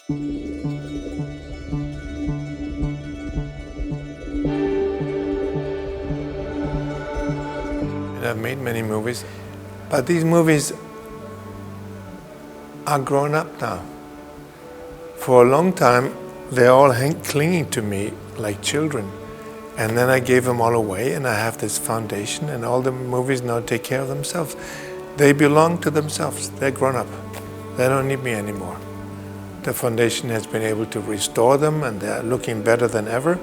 I've made many movies, but these movies are grown up now. For a long time, they're all clinging to me like children. And then I gave them all away, and I have this foundation, and all the movies now take care of themselves. They belong to themselves. They're grown up. They don't need me anymore. The foundation has been able to restore them, and they're looking better than ever.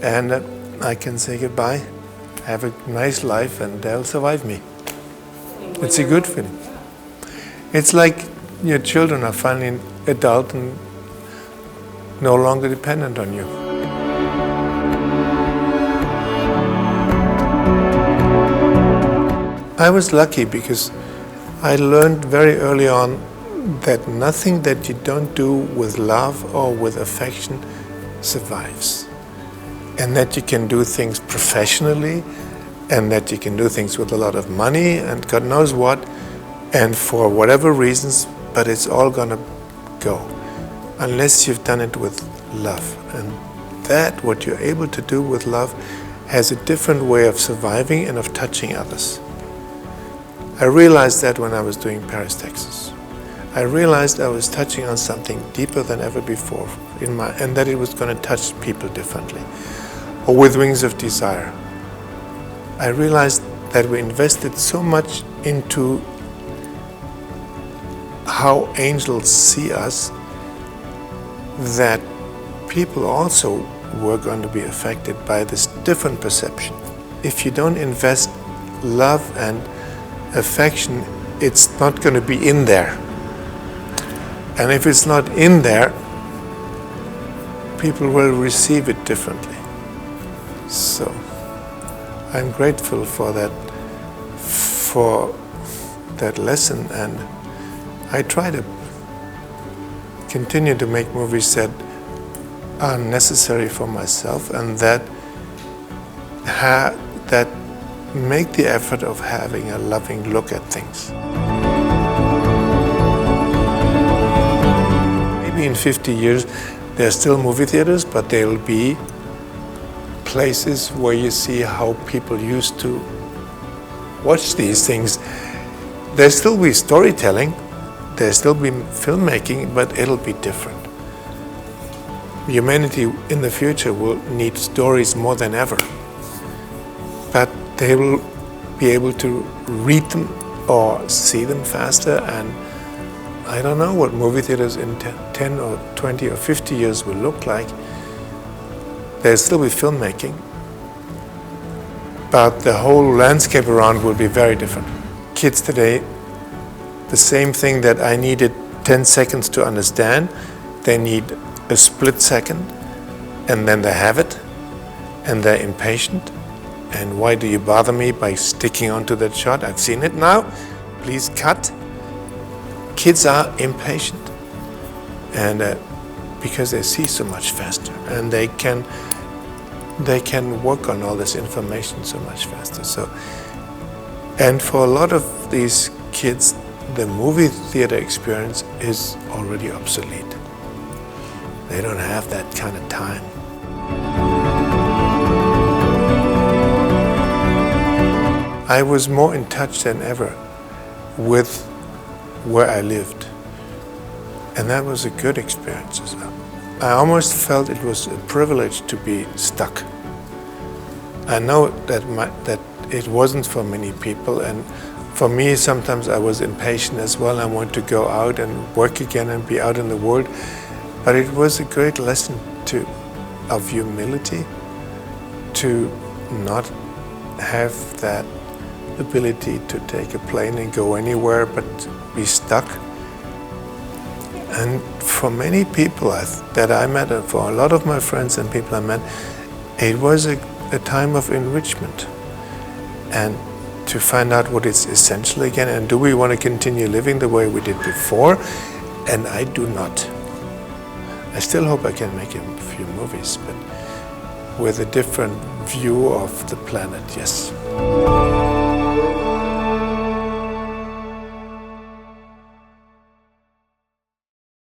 And I can say goodbye, have a nice life, and they'll survive me. It's a good feeling. It's like your children are finally adult and no longer dependent on you. I was lucky because I learned very early on that nothing that you don't do with love or with affection survives. And that you can do things professionally, and that you can do things with a lot of money and God knows what, and for whatever reasons, but it's all gonna go unless you've done it with love. And that, what you're able to do with love, has a different way of surviving and of touching others. I realized that when I was doing Paris, Texas. I realized I was touching on something deeper than ever before, and that it was going to touch people differently. Or with Wings of Desire. I realized that we invested so much into how angels see us that people also were going to be affected by this different perception. If you don't invest love and affection, it's not going to be in there. And if it's not in there, people will receive it differently. So I'm grateful for that lesson, and I try to continue to make movies that are necessary for myself and that make the effort of having a loving look at things. Maybe in 50 years there are still movie theaters, but there will be places where you see how people used to watch these things. There'll still be storytelling, there'll still be filmmaking, but it'll be different. Humanity in the future will need stories more than ever, but they will be able to read them or see them faster, and I don't know what movie theaters in 10 or 20 or 50 years will look like. There'll still be filmmaking, but the whole landscape around will be very different. Kids today, the same thing that I needed 10 seconds to understand, they need a split second, and then they have it, and they're impatient. And why do you bother me by sticking onto that shot? I've seen it now. Please cut. Kids are impatient, and because they see so much faster, and they can work on all this information so much faster. So, and for a lot of these kids, the movie theater experience is already obsolete. They don't have that kind of time. I was more in touch than ever with where I lived, and that was a good experience as well. I almost felt it was a privilege to be stuck. I know that it wasn't for many people, and for me sometimes I was impatient as well. I wanted to go out and work again and be out in the world, but it was a great lesson of humility, to not have that ability to take a plane and go anywhere but be stuck. And for many people that I met, and for a lot of my friends and people I met, it was a time of enrichment, and to find out what is essential again, and do we want to continue living the way we did before? And I do not. I still hope I can make a few movies, but with a different view of the planet, yes.